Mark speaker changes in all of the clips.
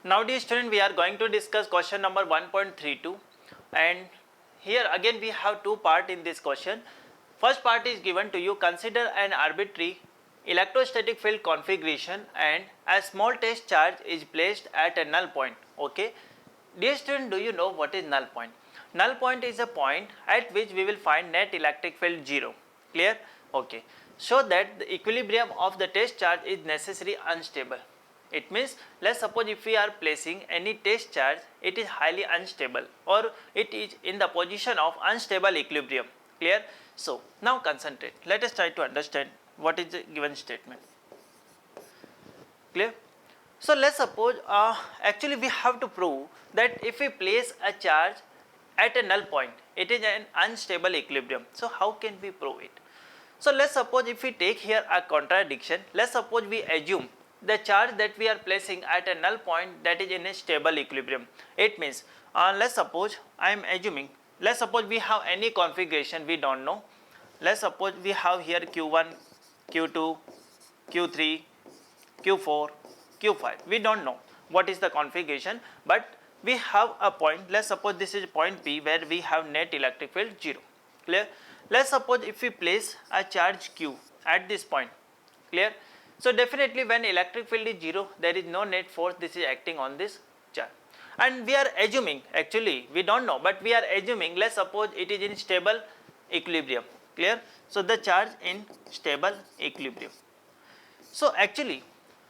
Speaker 1: Now dear student, we are going to discuss question number 1.32, and here again we have two parts in this question. First part is given to you, consider an arbitrary electrostatic field configuration and a small test charge is placed at a null point. Okay, dear student, do you know what is null point? Null point is a point at which we will find net electric field 0. Clear? Okay, so that the equilibrium of the test charge is necessarily unstable. It means, let's suppose if we are placing any test charge, it is highly unstable or it is in the position of unstable equilibrium. Clear? So now concentrate. Let us try to understand what is the given statement. Clear? So let's suppose actually we have to prove that if we place a charge at a null point, it is an unstable equilibrium. So how can we prove it? So let's suppose if we take here a contradiction, let's suppose we assume the charge that we are placing at a null point, that is in a stable equilibrium. It means let's suppose I am assuming, let's suppose we have any configuration we don't know. Let's suppose we have here Q1, Q2, Q3, Q4, Q5. We don't know what is the configuration, but we have a point. Let's suppose this is point P where we have net electric field 0. Clear? Let's suppose if we place a charge Q at this point. Clear? So definitely when electric field is 0, there is no net force this is acting on this charge, and we are assuming, actually we don't know, but we are assuming, let's suppose it is in stable equilibrium. Clear? So the charge in stable equilibrium. So actually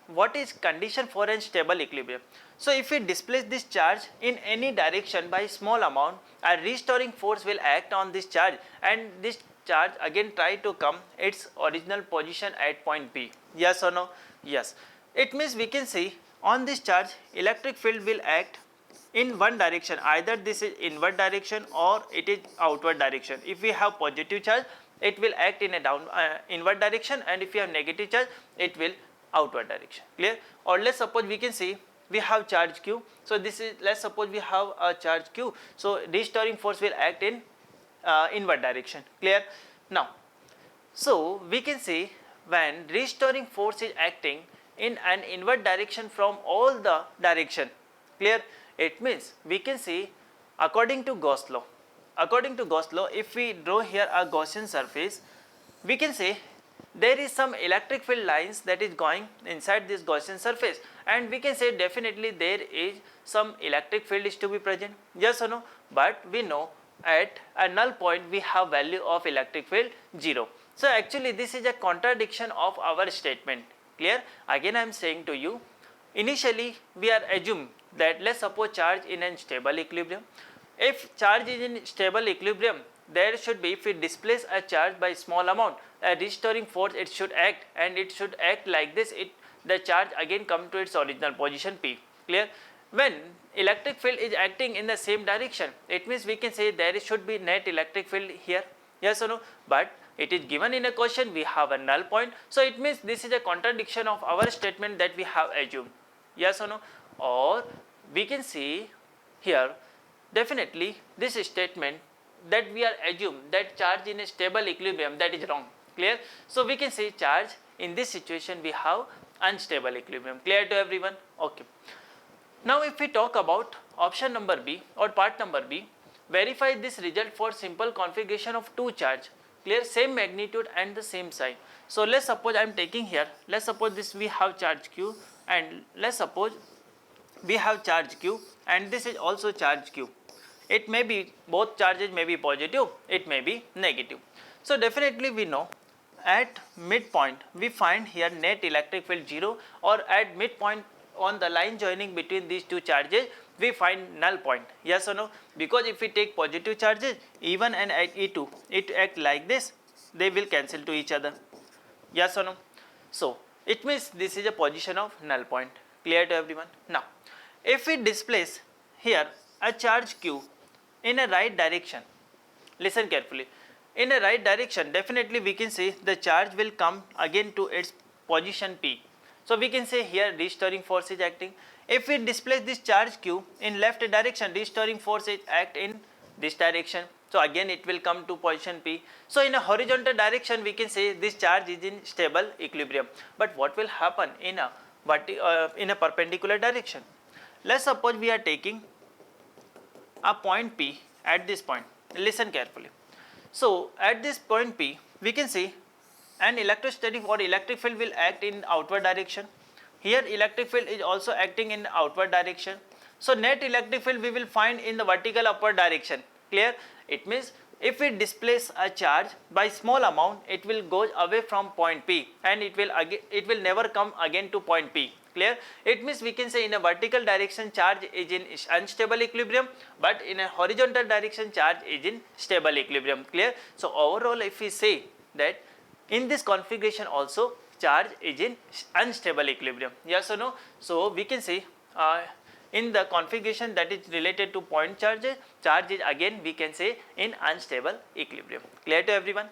Speaker 1: what is condition for a stable equilibrium? So if we displace this charge in any direction by small amount, a restoring force will act on this charge, and this charge again try to come its original position at point P. Yes or no? Yes. It means we can see on this charge electric field will act in one direction, either this is inward direction or it is outward direction. If we have positive charge, it will act in a inward direction, and if you have negative charge, it will outward direction. Clear? Or let's suppose we can see we have charge Q. So this is, let's suppose we have a charge Q. So restoring force will act in inward direction. Clear? Now, so we can see when restoring force is acting in an inward direction from all the direction. Clear? It means we can see according to Gauss law. According to Gauss law, if we draw here a Gaussian surface, we can say there is some electric field lines that is going inside this Gaussian surface, and we can say definitely there is some electric field is to be present. Yes or no? But we know at a null point we have value of electric field 0. So actually this is a contradiction of our statement. Clear? Again I am saying to you, initially we are assumed that let's suppose charge in a stable equilibrium. If charge is in stable equilibrium, there should be, if we displace a charge by small amount, a restoring force it should act, and it should act like this, the charge again come to its original position P. Clear? When electric field is acting in the same direction, it means we can say there should be net electric field here. Yes or no? But it is given in a question, we have a null point. So it means this is a contradiction of our statement that we have assumed. Yes or no? Or we can see here definitely this statement that we are assumed that charge in a stable equilibrium, that is wrong. Clear? So we can say charge in this situation we have unstable equilibrium. Clear to everyone? Okay. Now if we talk about option number B or part number B, verify this result for simple configuration of two charge. Clear? Same magnitude and the same sign. So let's suppose I am taking here, let's suppose this we have charge Q, and let's suppose we have charge Q, and this is also charge Q. It may be, both charges may be positive, it may be negative. So definitely we know at midpoint we find here net electric field 0, or at midpoint on the line joining between these two charges we find null point. Yes or no? Because if we take positive charges, E1 and E2, it act like this, they will cancel to each other. Yes or no? So it means this is a position of null point. Clear to everyone? Now if we displace here a charge Q in a right direction, listen carefully, in a right direction, definitely we can say the charge will come again to its position P. So we can say here restoring force is acting. If we displace this charge Q in left direction, restoring force is act in this direction. So again it will come to position P. So in a horizontal direction we can say this charge is in stable equilibrium. But what will happen in a perpendicular direction? let's suppose we are taking a point P at this point. Listen carefully. So at this point P, we can see an electrostatic or electric field will act in outward direction. Here electric field is also acting in outward direction. So net electric field we will find in the vertical upward direction. Clear? It means if we displace a charge by small amount, it will go away from point P and it will never come again to point P. Clear? It means we can say in a vertical direction charge is in unstable equilibrium, but in a horizontal direction charge is in stable equilibrium. Clear? So overall, if we say that in this configuration also charge is in unstable equilibrium, yes or no? So we can say in the configuration that is related to point charge is again we can say in unstable equilibrium. Clear to everyone?